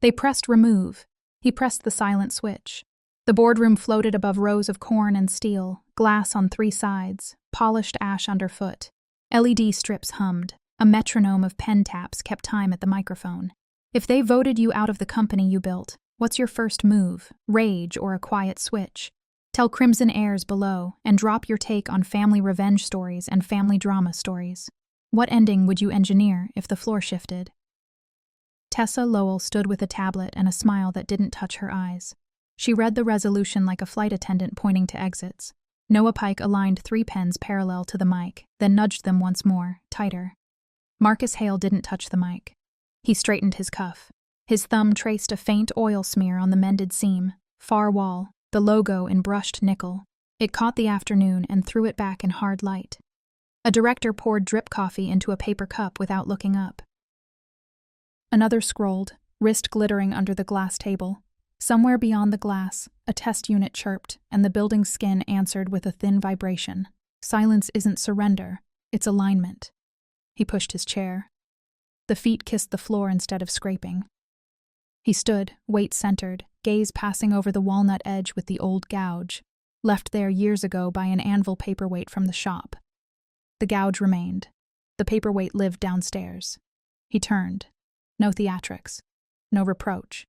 They pressed remove. He pressed the silent switch. The boardroom floated above rows of corn and steel, glass on 3 sides, polished ash underfoot. LED strips hummed. A metronome of pen taps kept time at the microphone. If they voted you out of the company you built, what's your first move? Rage or a quiet switch? Tell Crimson Heirs below and drop your take on family revenge stories and family drama stories. What ending would you engineer if the floor shifted? Tessa Lowell stood with a tablet and a smile that didn't touch her eyes. She read the resolution like a flight attendant pointing to exits. Noah Pike aligned 3 pens parallel to the mic, then nudged them once more, tighter. Marcus Hale didn't touch the mic. He straightened his cuff. His thumb traced a faint oil smear on the mended seam, far wall, the logo in brushed nickel. It caught the afternoon and threw it back in hard light. A director poured drip coffee into a paper cup without looking up. Another scrolled, wrist glittering under the glass table. Somewhere beyond the glass, a test unit chirped, and the building's skin answered with a thin vibration. Silence isn't surrender, it's alignment. He pushed his chair. The feet kissed the floor instead of scraping. He stood, weight centered, gaze passing over the walnut edge with the old gouge, left there years ago by an anvil paperweight from the shop. The gouge remained. The paperweight lived downstairs. He turned. No theatrics. No reproach.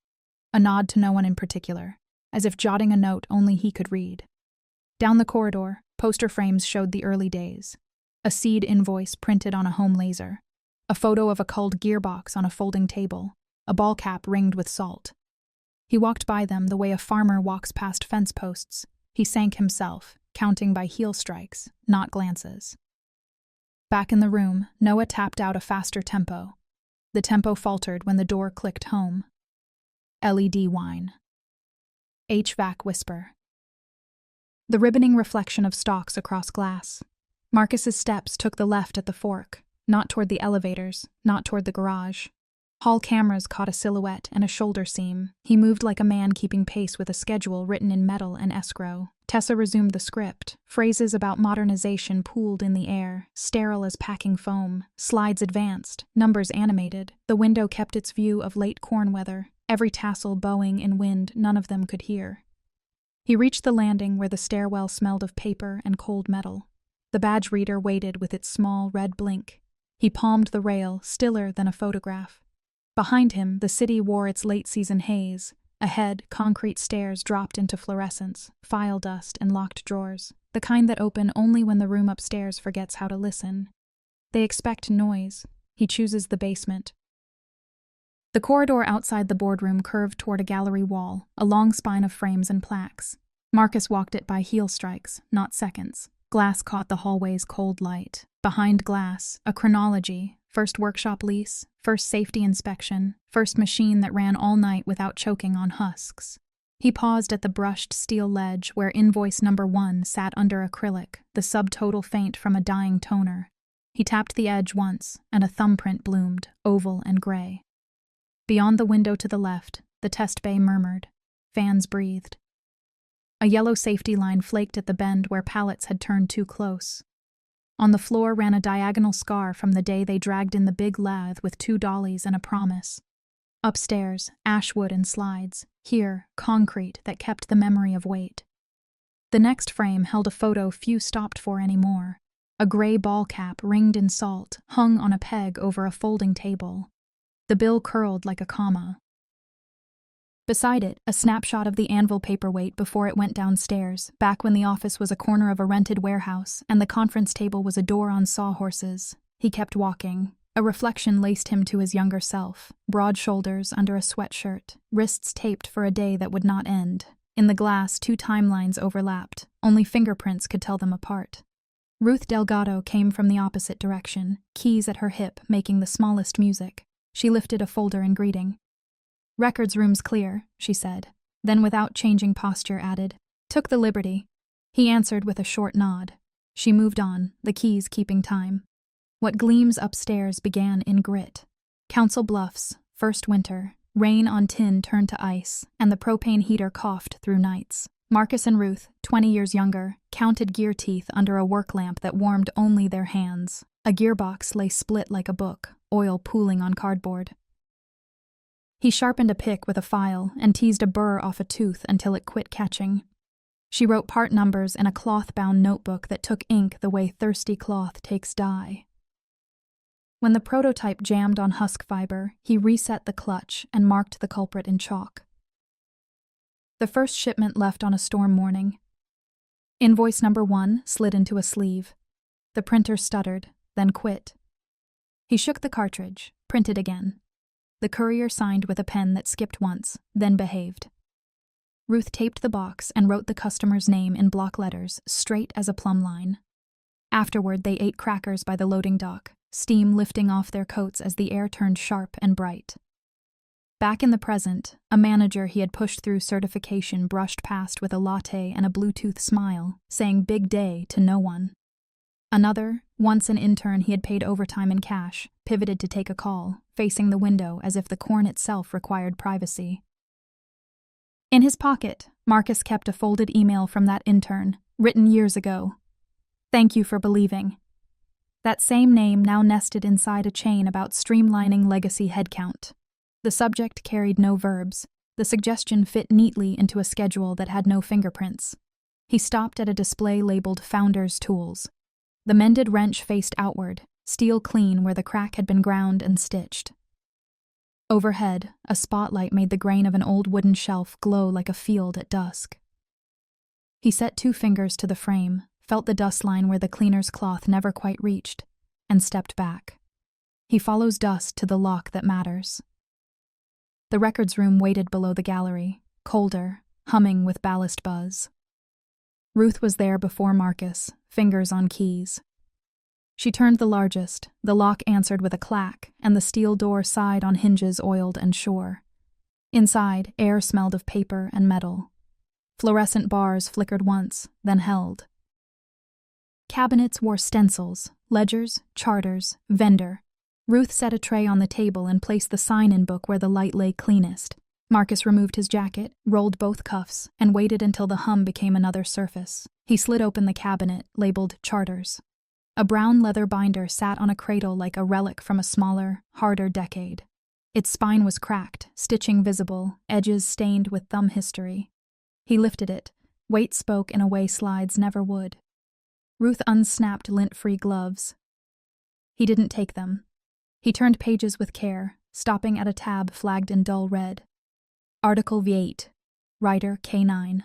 A nod to no one in particular, as if jotting a note only he could read. Down the corridor, poster frames showed the early days. A seed invoice printed on a home laser. A photo of a culled gearbox on a folding table. A ball cap ringed with salt. He walked by them the way a farmer walks past fence posts. He sank himself, counting by heel strikes, not glances. Back in the room, Noah tapped out a faster tempo. The tempo faltered when the door clicked home. LED whine. HVAC whisper. The ribboning reflection of stalks across glass. Marcus's steps took the left at the fork, not toward the elevators, not toward the garage. Hall cameras caught a silhouette and a shoulder seam. He moved like a man keeping pace with a schedule written in metal and escrow. Tessa resumed the script. Phrases about modernization pooled in the air, sterile as packing foam. Slides advanced, numbers animated. The window kept its view of late corn weather, every tassel bowing in wind none of them could hear. He reached the landing where the stairwell smelled of paper and cold metal. The badge reader waited with its small red blink. He palmed the rail, stiller than a photograph. Behind him, the city wore its late-season haze. Ahead, concrete stairs dropped into fluorescence, file dust and locked drawers, the kind that open only when the room upstairs forgets how to listen. They expect noise. He chooses the basement. The corridor outside the boardroom curved toward a gallery wall, a long spine of frames and plaques. Marcus walked it by heel strikes, not seconds. Glass caught the hallway's cold light. Behind glass, a chronology. First workshop lease, first safety inspection, first machine that ran all night without choking on husks. He paused at the brushed steel ledge where invoice number 1 sat under acrylic, the subtotal faint from a dying toner. He tapped the edge once, and a thumbprint bloomed, oval and gray. Beyond the window to the left, the test bay murmured. Fans breathed. A yellow safety line flaked at the bend where pallets had turned too close. On the floor ran a diagonal scar from the day they dragged in the big lathe with 2 dollies and a promise. Upstairs, ash wood and slides. Here, concrete that kept the memory of weight. The next frame held a photo few stopped for anymore. A gray ball cap ringed in salt, hung on a peg over a folding table. The bill curled like a comma. Beside it, a snapshot of the anvil paperweight before it went downstairs, back when the office was a corner of a rented warehouse and the conference table was a door on sawhorses. He kept walking. A reflection laced him to his younger self, broad shoulders under a sweatshirt, wrists taped for a day that would not end. In the glass, 2 timelines overlapped. Only fingerprints could tell them apart. Ruth Delgado came from the opposite direction, keys at her hip making the smallest music. She lifted a folder in greeting. "Records room's clear," she said, then without changing posture added, "Took the liberty." He answered with a short nod. She moved on, the keys keeping time. What gleams upstairs began in grit. Council Bluffs, first winter, rain on tin turned to ice, and the propane heater coughed through nights. Marcus and Ruth, 20 years younger, counted gear teeth under a work lamp that warmed only their hands. A gearbox lay split like a book, oil pooling on cardboard. He sharpened a pick with a file and teased a burr off a tooth until it quit catching. She wrote part numbers in a cloth-bound notebook that took ink the way thirsty cloth takes dye. When the prototype jammed on husk fiber, he reset the clutch and marked the culprit in chalk. The first shipment left on a storm morning. Invoice number 1 slid into a sleeve. The printer stuttered, then quit. He shook the cartridge, printed again. The courier signed with a pen that skipped once, then behaved. Ruth taped the box and wrote the customer's name in block letters, straight as a plumb line. Afterward, they ate crackers by the loading dock, steam lifting off their coats as the air turned sharp and bright. Back in the present, a manager he had pushed through certification brushed past with a latte and a Bluetooth smile, saying big day to no one. Another, once an intern he had paid overtime in cash, pivoted to take a call, facing the window as if the corn itself required privacy. In his pocket, Marcus kept a folded email from that intern, written years ago. "Thank you for believing." That same name now nested inside a chain about streamlining legacy headcount. The subject carried no verbs. The suggestion fit neatly into a schedule that had no fingerprints. He stopped at a display labeled Founder's Tools. The mended wrench faced outward, steel clean where the crack had been ground and stitched. Overhead, a spotlight made the grain of an old wooden shelf glow like a field at dusk. He set 2 fingers to the frame, felt the dust line where the cleaner's cloth never quite reached, and stepped back. He follows dust to the lock that matters. The records room waited below the gallery, colder, humming with ballast buzz. Ruth was there before Marcus, fingers on keys. She turned the largest, the lock answered with a clack, and the steel door sighed on hinges oiled and sure. Inside, air smelled of paper and metal. Fluorescent bars flickered once, then held. Cabinets wore stencils, ledgers, charters, vendor. Ruth set a tray on the table and placed the sign-in book where the light lay cleanest. Marcus removed his jacket, rolled both cuffs, and waited until the hum became another surface. He slid open the cabinet, labeled Charters. A brown leather binder sat on a cradle like a relic from a smaller, harder decade. Its spine was cracked, stitching visible, edges stained with thumb history. He lifted it. Weight spoke in a way slides never would. Ruth unsnapped lint-free gloves. He didn't take them. He turned pages with care, stopping at a tab flagged in dull red. Article VIII, Writer K9.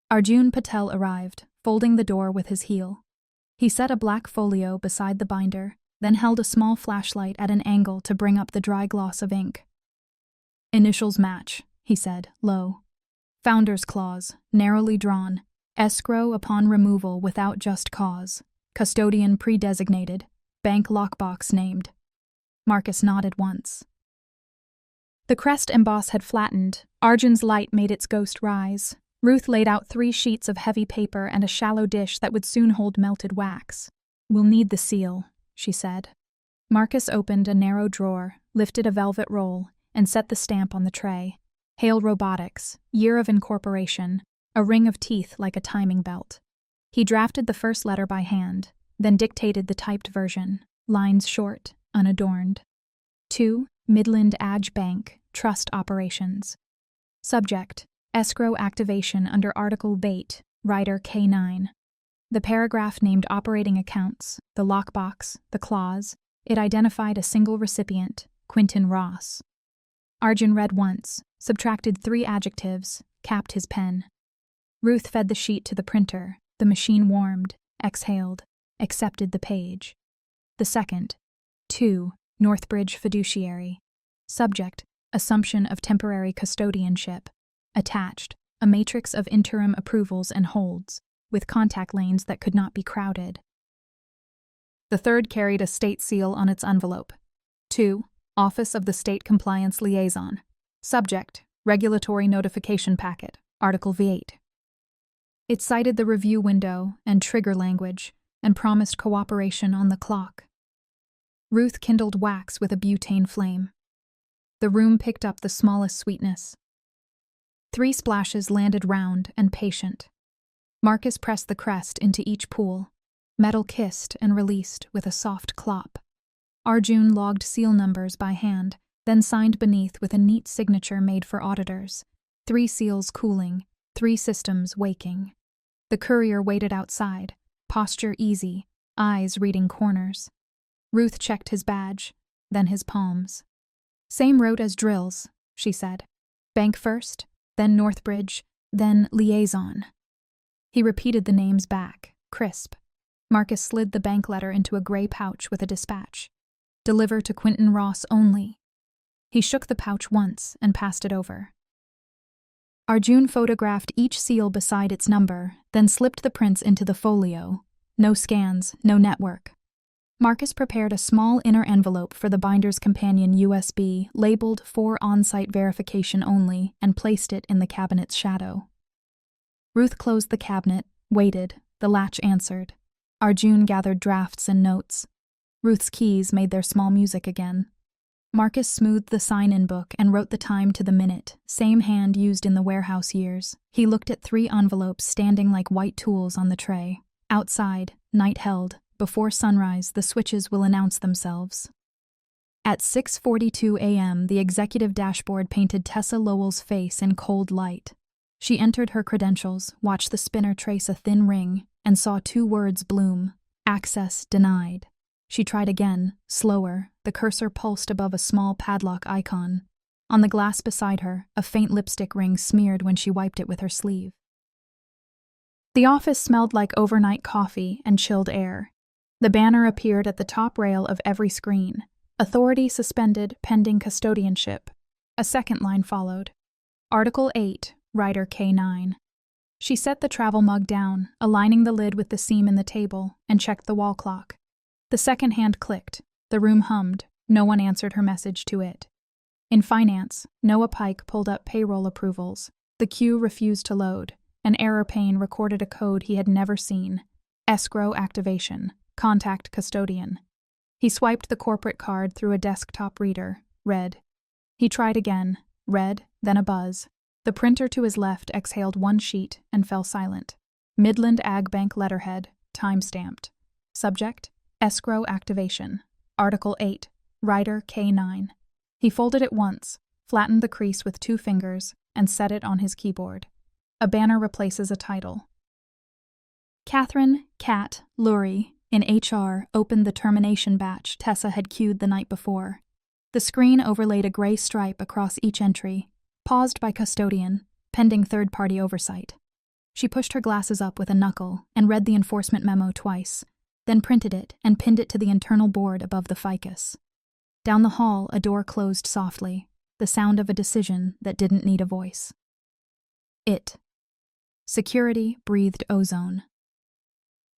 Arjun Patel arrived, folding the door with his heel. He set a black folio beside the binder, then held a small flashlight at an angle to bring up the dry gloss of ink. "Initials match," he said, low. "Founder's clause, narrowly drawn. Escrow upon removal without just cause. Custodian pre-designated. Bank lockbox named." Marcus nodded once. The crest emboss had flattened. Arjun's light made its ghost rise. Ruth laid out 3 sheets of heavy paper and a shallow dish that would soon hold melted wax. "We'll need the seal," she said. Marcus opened a narrow drawer, lifted a velvet roll, and set the stamp on the tray. Hale Robotics, year of incorporation, a ring of teeth like a timing belt. He drafted the first letter by hand, then dictated the typed version, lines short, unadorned. To Midland Ag Bank, Trust Operations. Subject, Escrow activation under Article VIII, Writer K9. The paragraph named operating accounts, the lockbox, the clause. It identified a single recipient, Quinton Ross. Arjun read once, subtracted 3 adjectives, capped his pen. Ruth fed the sheet to the printer. The machine warmed, exhaled, accepted the page. The second, to Northbridge Fiduciary. Subject, assumption of temporary custodianship. Attached, a matrix of interim approvals and holds, with contact lanes that could not be crowded. The third carried a state seal on its envelope. To Office of the State Compliance Liaison. Subject, regulatory notification packet, Article VIII. It cited the review window and trigger language, and promised cooperation on the clock. Ruth kindled wax with a butane flame. The room picked up the smallest sweetness. 3 splashes landed round and patient. Marcus pressed the crest into each pool. Metal kissed and released with a soft clop. Arjun logged seal numbers by hand, then signed beneath with a neat signature made for auditors. 3 seals cooling, 3 systems waking. The courier waited outside, posture easy, eyes reading corners. Ruth checked his badge, then his palms. "Same road as drills," she said. "Bank first, then Northbridge, then Liaison." He repeated the names back, crisp. Marcus slid the bank letter into a gray pouch with a dispatch. "Deliver to Quentin Ross only." He shook the pouch once and passed it over. Arjun photographed each seal beside its number, then slipped the prints into the folio. No scans, no network. Marcus prepared a small inner envelope for the binder's companion USB, labeled "For on-site verification only," and placed it in the cabinet's shadow. Ruth closed the cabinet, waited, the latch answered. Arjun gathered drafts and notes. Ruth's keys made their small music again. Marcus smoothed the sign-in book and wrote the time to the minute, same hand used in the warehouse years. He looked at 3 envelopes standing like white tools on the tray. Outside, night held. Before sunrise, the switches will announce themselves. At 6:42 a.m., the executive dashboard painted Tessa Lowell's face in cold light. She entered her credentials, watched the spinner trace a thin ring, and saw 2 words bloom: "Access denied." She tried again, slower. The cursor pulsed above a small padlock icon. On the glass beside her, a faint lipstick ring smeared when she wiped it with her sleeve. The office smelled like overnight coffee and chilled air. The banner appeared at the top rail of every screen. "Authority suspended pending custodianship." A second line followed. "Article 8, Writer K9. She set the travel mug down, aligning the lid with the seam in the table, and checked the wall clock. The second hand clicked. The room hummed. No one answered her message to it. In finance, Noah Pike pulled up payroll approvals. The queue refused to load. An error pane recorded a code he had never seen. Escrow activation. Contact custodian. He swiped the corporate card through a desktop reader. Read. He tried again. Read, then a buzz. The printer to his left exhaled 1 sheet and fell silent. Midland Ag Bank letterhead, time-stamped. Subject: Escrow activation. Article 8, Writer K9. He folded it once, flattened the crease with 2 fingers, and set it on his keyboard. A banner replaces a title. Catherine "Cat" Lurie in HR opened the termination batch Tessa had queued the night before. The screen overlaid a gray stripe across each entry, paused by custodian, pending third-party oversight. She pushed her glasses up with a knuckle and read the enforcement memo twice, then printed it and pinned it to the internal board above the ficus. Down the hall, a door closed softly, the sound of a decision that didn't need a voice. Security breathed ozone.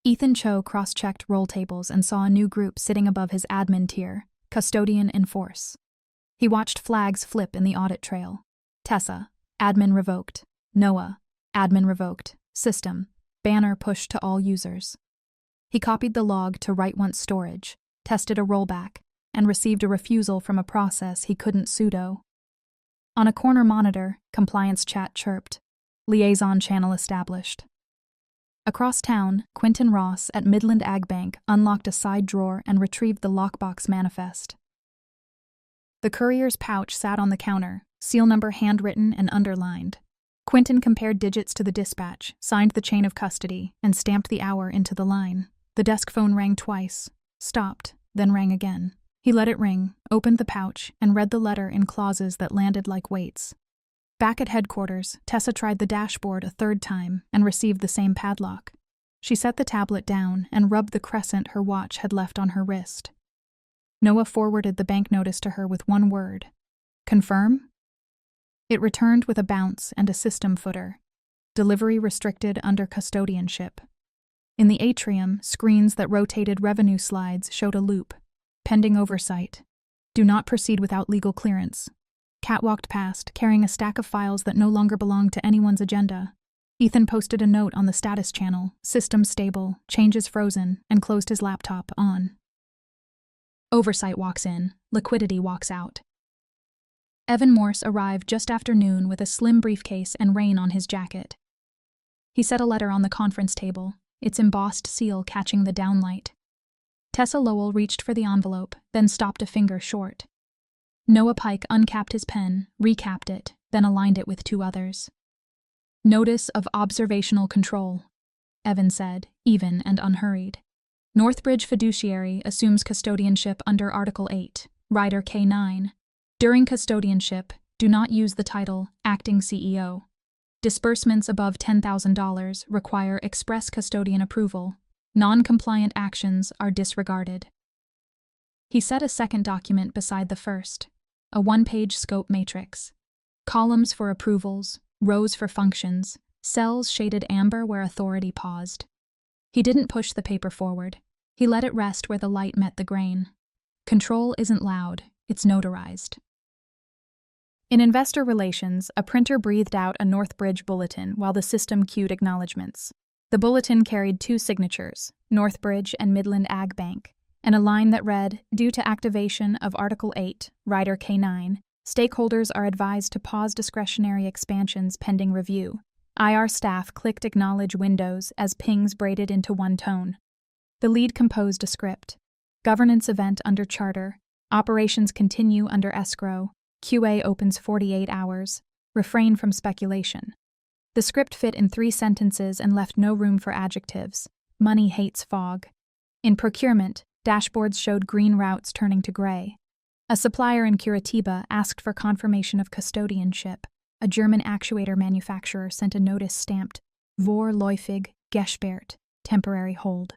Ethan Cho cross-checked roll tables and saw a new group sitting above his admin tier, Custodian Enforce. He watched flags flip in the audit trail. Tessa, admin revoked. Noah, admin revoked. System, banner pushed to all users. He copied the log to Write Once storage, tested a rollback, and received a refusal from a process he couldn't sudo. On a corner monitor, compliance chat chirped. Liaison channel established. Across town, Quentin Ross at Midland Ag Bank unlocked a side drawer and retrieved the lockbox manifest. The courier's pouch sat on the counter, seal number handwritten and underlined. Quentin compared digits to the dispatch, signed the chain of custody, and stamped the hour into the line. The desk phone rang twice, stopped, then rang again. He let it ring, opened the pouch, and read the letter in clauses that landed like weights. Back at headquarters, Tessa tried the dashboard a 3rd time and received the same padlock. She set the tablet down and rubbed the crescent her watch had left on her wrist. Noah forwarded the bank notice to her with 1 word. "Confirm?" It returned with a bounce and a system footer. Delivery restricted under custodianship. In the atrium, screens that rotated revenue slides showed a loop. Pending oversight. Do not proceed without legal clearance. Kat walked past, carrying a stack of files that no longer belonged to anyone's agenda. Ethan posted a note on the status channel, system stable, changes frozen, and closed his laptop on. Oversight walks in, liquidity walks out. Evan Morse arrived just after noon with a slim briefcase and rain on his jacket. He set a letter on the conference table, its embossed seal catching the downlight. Tessa Lowell reached for the envelope, then stopped a finger short. Noah Pike uncapped his pen, recapped it, then aligned it with two others. Notice of observational control, Evan said, even and unhurried. Northbridge fiduciary assumes custodianship under Article 8, Rider K9. During custodianship, do not use the title Acting CEO. Disbursements above $10,000 require express custodian approval. Non-compliant actions are disregarded. He set a second document beside the first, a one-page scope matrix. Columns for approvals, rows for functions, cells shaded amber where authority paused. He didn't push the paper forward. He let it rest where the light met the grain. Control isn't loud, it's notarized. In investor relations, a printer breathed out a Northbridge bulletin while the system queued acknowledgments. The bulletin carried two signatures, Northbridge and Midland Ag Bank, and a line that read, due to activation of Article 8, Rider K9, stakeholders are advised to pause discretionary expansions pending review. IR staff clicked acknowledge windows as pings braided into one tone. The lead composed a script. Governance event under charter. Operations continue under escrow. QA opens 48 hours. Refrain from speculation. The script fit in 3 sentences and left no room for adjectives. Money hates fog. In procurement, dashboards showed green routes turning to gray. A supplier in Curitiba asked for confirmation of custodianship. A German actuator manufacturer sent a notice stamped Vorläufig gesperrt, temporary hold.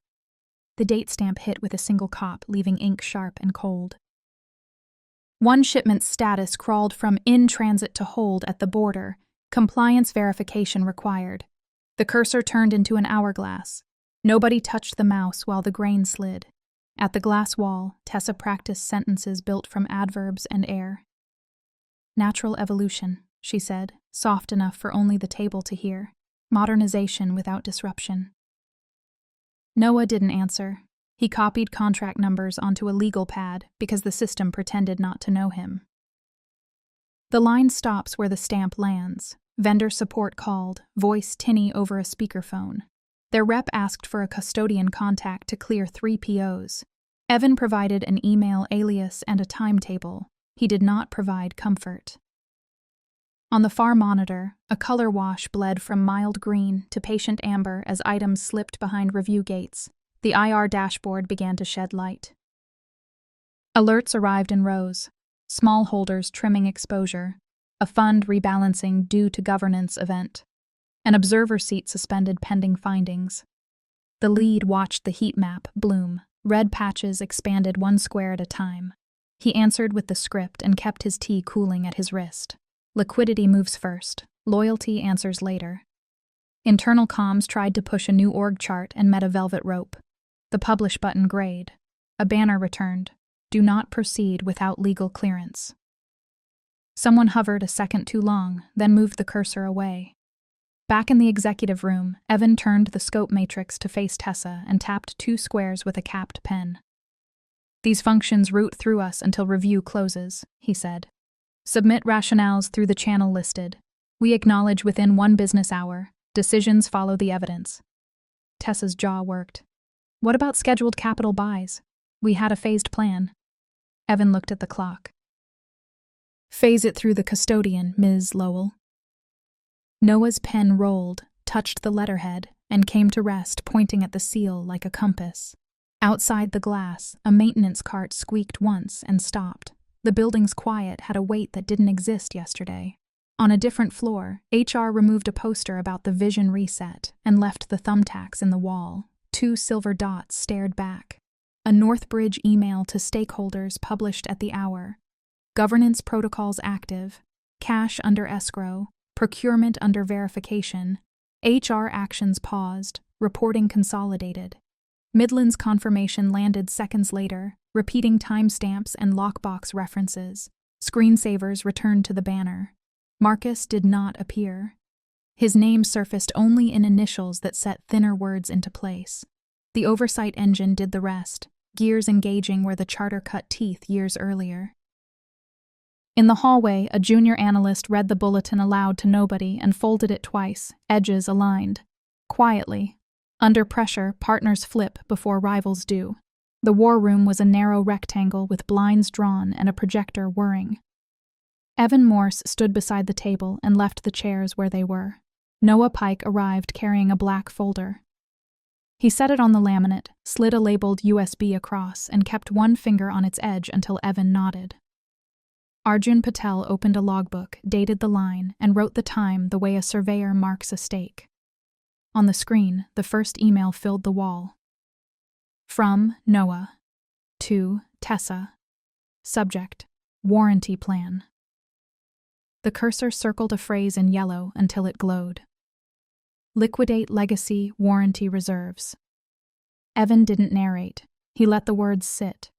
The date stamp hit with a single cop, leaving ink sharp and cold. One shipment's status crawled from in transit to hold at the border, compliance verification required. The cursor turned into an hourglass. Nobody touched the mouse while the grain slid. At the glass wall, Tessa practiced sentences built from adverbs and air. Natural evolution, she said, soft enough for only the table to hear. Modernization without disruption. Noah didn't answer. He copied contract numbers onto a legal pad because the system pretended not to know him. The line stops where the stamp lands. Vendor support called, voice tinny over a speakerphone. Their rep asked for a custodian contact to clear 3 POs. Evan provided an email alias and a timetable. He did not provide comfort. On the far monitor, a color wash bled from mild green to patient amber as items slipped behind review gates. The IR dashboard began to shed light. Alerts arrived in rows. Small holders trimming exposure. A fund rebalancing due to governance event. An observer seat suspended pending findings. The lead watched the heat map bloom. Red patches expanded 1 square at a time. He answered with the script and kept his tea cooling at his wrist. Liquidity moves first. Loyalty answers later. Internal comms tried to push a new org chart and met a velvet rope. The publish button grayed. A banner returned. Do not proceed without legal clearance. Someone hovered a second too long, then moved the cursor away. Back in the executive room, Evan turned the scope matrix to face Tessa and tapped 2 squares with a capped pen. These functions route through us until review closes, he said. Submit rationales through the channel listed. We acknowledge within 1 business hour. Decisions follow the evidence. Tessa's jaw worked. What about scheduled capital buys? We had a phased plan. Evan looked at the clock. Phase it through the custodian, Ms. Lowell. Noah's pen rolled, touched the letterhead, and came to rest, pointing at the seal like a compass. Outside the glass, a maintenance cart squeaked once and stopped. The building's quiet had a weight that didn't exist yesterday. On a different floor, HR removed a poster about the vision reset and left the thumbtacks in the wall. 2 silver dots stared back. A Northbridge email to stakeholders published at the hour. Governance protocols active. Cash under escrow. Procurement under verification. HR actions paused. Reporting consolidated. Midland's confirmation landed seconds later, repeating timestamps and lockbox references. Screensavers returned to the banner. Marcus did not appear. His name surfaced only in initials that set thinner words into place. The oversight engine did the rest, gears engaging where the charter cut teeth years earlier. In the hallway, a junior analyst read the bulletin aloud to nobody and folded it twice, edges aligned. Quietly. Under pressure, partners flip before rivals do. The war room was a narrow rectangle with blinds drawn and a projector whirring. Evan Morse stood beside the table and left the chairs where they were. Noah Pike arrived carrying a black folder. He set it on the laminate, slid a labeled USB across, and kept one finger on its edge until Evan nodded. Arjun Patel opened a logbook, dated the line, and wrote the time the way a surveyor marks a stake. On the screen, the first email filled the wall. From Noah. To Tessa. Subject: Warranty Plan. The cursor circled a phrase in yellow until it glowed. Liquidate legacy warranty reserves. Evan didn't narrate. He let the words sit.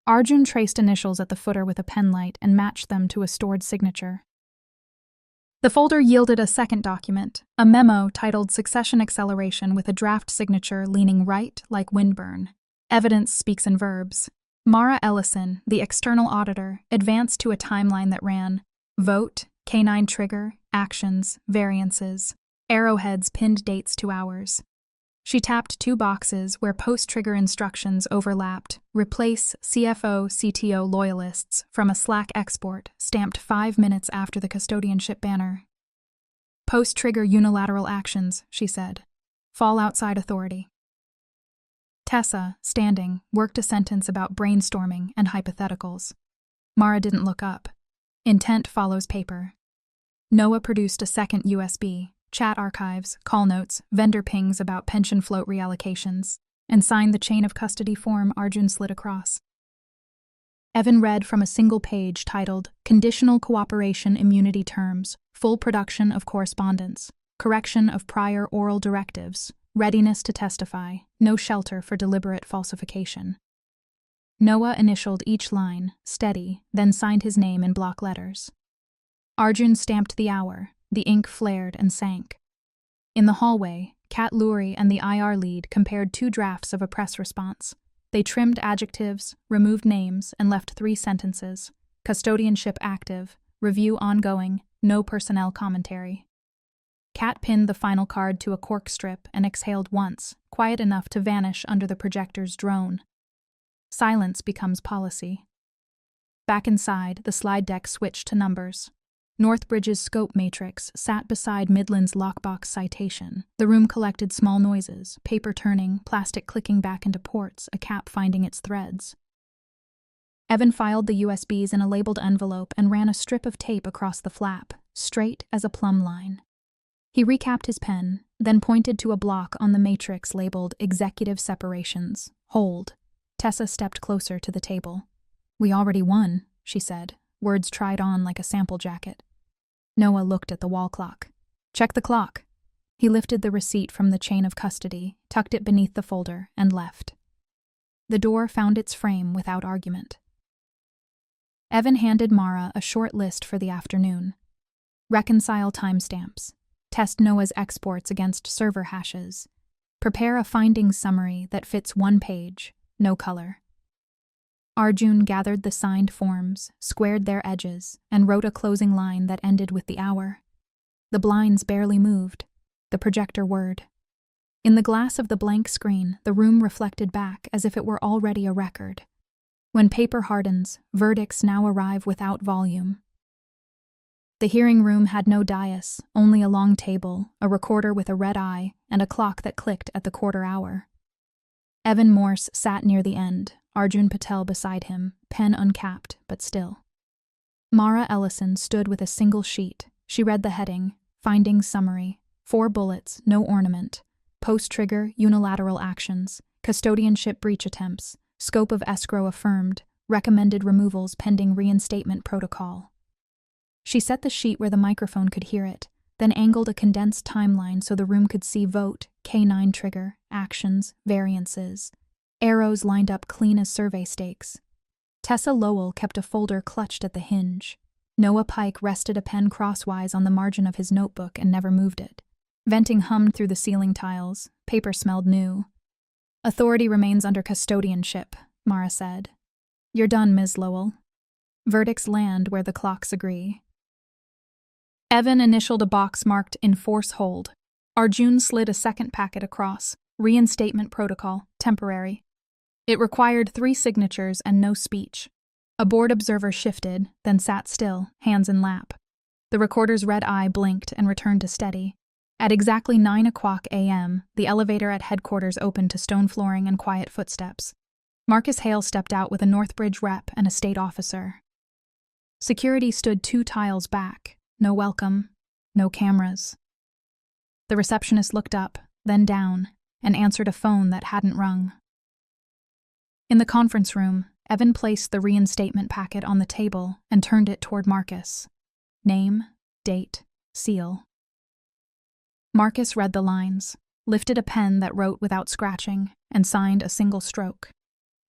Arjun traced initials at the footer with a penlight and matched them to a stored signature. The folder yielded a second document, a memo titled Succession Acceleration with a draft signature leaning right like windburn. Evidence speaks in verbs. Mara Ellison, the external auditor, advanced to a timeline that ran: vote, canine trigger, actions, variances, arrowheads pinned dates to hours. She tapped two boxes where post-trigger instructions overlapped: replace CFO/CTO loyalists from a Slack export stamped 5 minutes after the custodianship banner. Post-trigger unilateral actions, she said. Fall outside authority. Tessa, standing, worked a sentence about brainstorming and hypotheticals. Mara didn't look up. Intent follows paper. Noah produced a second USB, chat archives, call notes, vendor pings about pension float reallocations, and signed the chain of custody form Arjun slid across. Evan read from a single page titled Conditional Cooperation Immunity Terms, Full Production of Correspondence, Correction of Prior Oral Directives, Readiness to Testify, No Shelter for Deliberate Falsification. Noah initialed each line, steady, then signed his name in block letters. Arjun stamped the hour. The ink flared and sank. In the hallway, Kat Lurie and the IR lead compared two drafts of a press response. They trimmed adjectives, removed names, and left 3 sentences: custodianship active, review ongoing, no personnel commentary. Kat pinned the final card to a cork strip and exhaled once, quiet enough to vanish under the projector's drone. Silence becomes policy. Back inside, the slide deck switched to numbers. Northbridge's scope matrix sat beside Midland's lockbox citation. The room collected small noises, paper turning, plastic clicking back into ports, a cap finding its threads. Evan filed the USBs in a labeled envelope and ran a strip of tape across the flap, straight as a plumb line. He recapped his pen, then pointed to a block on the matrix labeled Executive Separations. Hold. Tessa stepped closer to the table. We already won, she said, words tried on like a sample jacket. Noah looked at the wall clock. Check the clock. He lifted the receipt from the chain of custody, tucked it beneath the folder, and left. The door found its frame without argument. Evan handed Mara a short list for the afternoon. Reconcile timestamps. Test Noah's exports against server hashes. Prepare a findings summary that fits 1 page, no color. Arjun gathered the signed forms, squared their edges, and wrote a closing line that ended with the hour. The blinds barely moved. The projector whirred. In the glass of the blank screen, the room reflected back as if it were already a record. When paper hardens, verdicts now arrive without volume. The hearing room had no dais, only a long table, a recorder with a red eye, and a clock that clicked at the quarter hour. Evan Morse sat near the end, Arjun Patel beside him, pen uncapped, but still. Mara Ellison stood with a single sheet. She read the heading, Findings Summary, 4 bullets, no ornament, post-trigger, unilateral actions, custodianship breach attempts, scope of escrow affirmed, recommended removals pending reinstatement protocol. She set the sheet where the microphone could hear it, then angled a condensed timeline so the room could see vote, K9 trigger, actions, variances. Arrows lined up clean as survey stakes. Tessa Lowell kept a folder clutched at the hinge. Noah Pike rested a pen crosswise on the margin of his notebook and never moved it. Venting hummed through the ceiling tiles. Paper smelled new. Authority remains under custodianship, Mara said. You're done, Ms. Lowell. Verdicts land where the clocks agree. Evan initialed a box marked Enforce Hold. Arjun slid a second packet across. Reinstatement protocol, temporary. It required 3 signatures and no speech. A board observer shifted, then sat still, hands in lap. The recorder's red eye blinked and returned to steady. At exactly 9:00 a.m., the elevator at headquarters opened to stone flooring and quiet footsteps. Marcus Hale stepped out with a Northbridge rep and a state officer. Security stood 2 tiles back. No welcome, no cameras. The receptionist looked up, then down, and answered a phone that hadn't rung. In the conference room, Evan placed the reinstatement packet on the table and turned it toward Marcus. Name, date, seal. Marcus read the lines, lifted a pen that wrote without scratching, and signed a single stroke.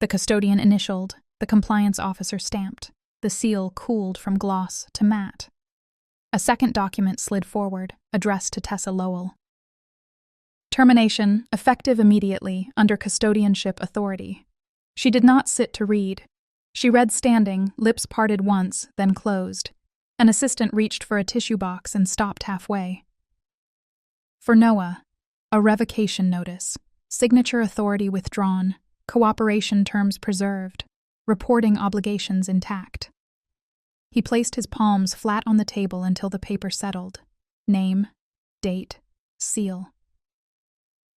The custodian initialed, the compliance officer stamped. The seal cooled from gloss to matte. A second document slid forward, addressed to Tessa Lowell. Termination, effective immediately, under custodianship authority. She did not sit to read. She read standing, lips parted once, then closed. An assistant reached for a tissue box and stopped halfway. For Noah, a revocation notice, signature authority withdrawn, cooperation terms preserved, reporting obligations intact. He placed his palms flat on the table until the paper settled. Name, date, seal.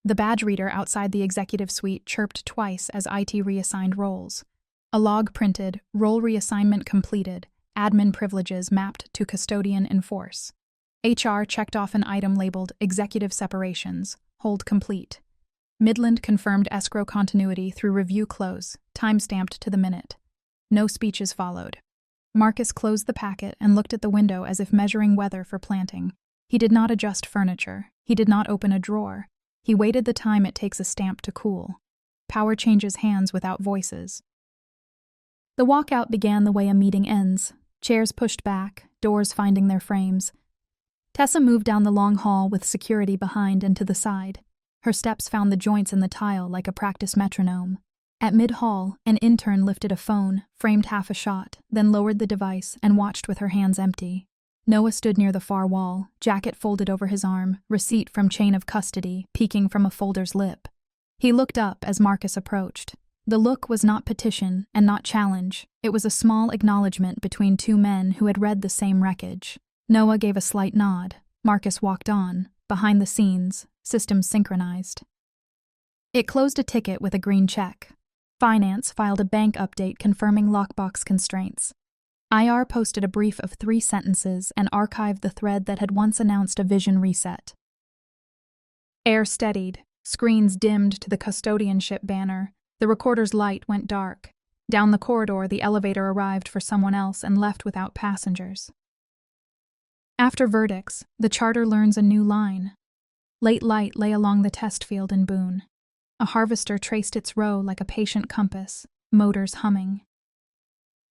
The badge reader outside the executive suite chirped twice as IT reassigned roles. A log printed, role reassignment completed, admin privileges mapped to custodian in force. HR checked off an item labeled executive separations, hold complete. Midland confirmed escrow continuity through review close, time-stamped to the minute. No speeches followed. Marcus closed the packet and looked at the window as if measuring weather for planting. He did not adjust furniture. He did not open a drawer. He waited the time it takes a stamp to cool. Power changes hands without voices. The walkout began the way a meeting ends. Chairs pushed back, doors finding their frames. Tessa moved down the long hall with security behind and to the side. Her steps found the joints in the tile like a practice metronome. At mid-hall, an intern lifted a phone, framed half a shot, then lowered the device and watched with her hands empty. Noah stood near the far wall, jacket folded over his arm, receipt from chain of custody peeking from a folder's lip. He looked up as Marcus approached. The look was not petition and not challenge. It was a small acknowledgement between 2 men who had read the same wreckage. Noah gave a slight nod. Marcus walked on. Behind the scenes, systems synchronized. It closed a ticket with a green check. Finance filed a bank update confirming lockbox constraints. IR posted a brief of 3 sentences and archived the thread that had once announced a vision reset. Air steadied, screens dimmed to the custodianship banner. The recorder's light went dark. Down the corridor, the elevator arrived for someone else and left without passengers. After verdicts, the charter learns a new line. Late light lay along the test field in Boone. A harvester traced its row like a patient compass, motors humming.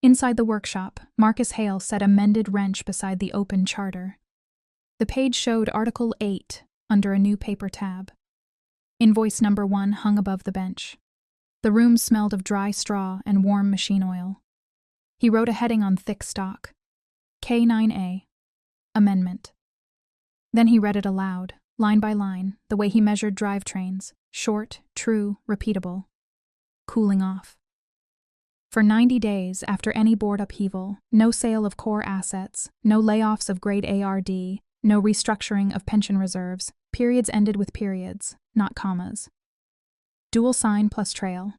Inside the workshop, Marcus Hale set a mended wrench beside the open charter. The page showed Article 8 under a new paper tab. Invoice number 1 hung above the bench. The room smelled of dry straw and warm machine oil. He wrote a heading on thick stock. K9A. Amendment. Then he read it aloud, line by line, the way he measured drivetrains. Short, true, repeatable. Cooling off. For 90 days after any board upheaval, no sale of core assets, no layoffs of grade ARD, no restructuring of pension reserves, periods ended with periods, not commas. Dual sign plus trail.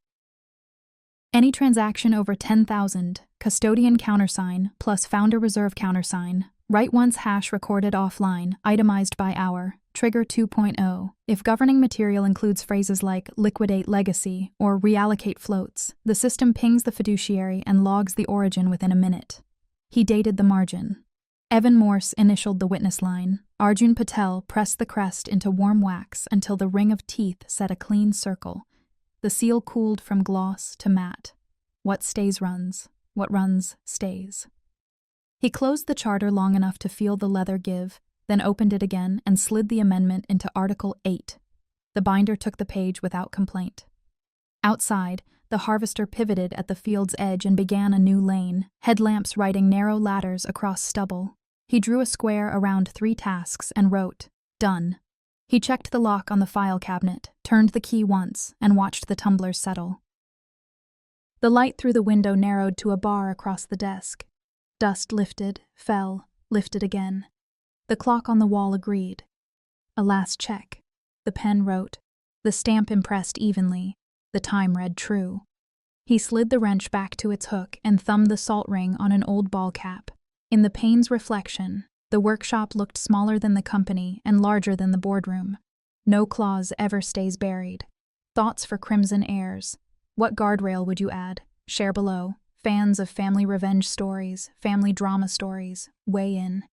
Any transaction over 10,000, custodian countersign plus founder reserve countersign, write once hash recorded offline, itemized by hour, trigger 2.0. If governing material includes phrases like liquidate legacy or reallocate floats, the system pings the fiduciary and logs the origin within a minute. He dated the margin. Evan Morse initialed the witness line. Arjun Patel pressed the crest into warm wax until the ring of teeth set a clean circle. The seal cooled from gloss to matte. What stays runs. What runs stays. He closed the charter long enough to feel the leather give, then opened it again and slid the amendment into Article 8. The binder took the page without complaint. Outside, the harvester pivoted at the field's edge and began a new lane, headlamps riding narrow ladders across stubble. He drew a square around 3 tasks and wrote, "Done." He checked the lock on the file cabinet, turned the key once, and watched the tumblers settle. The light through the window narrowed to a bar across the desk. Dust lifted, fell, lifted again. The clock on the wall agreed. A last check. The pen wrote. The stamp impressed evenly. The time read true. He slid the wrench back to its hook and thumbed the salt ring on an old ball cap. In the pane's reflection, the workshop looked smaller than the company and larger than the boardroom. No clause ever stays buried. Thoughts for Crimson Heirs. What guardrail would you add? Share below. Fans of family revenge stories, family drama stories, weigh in.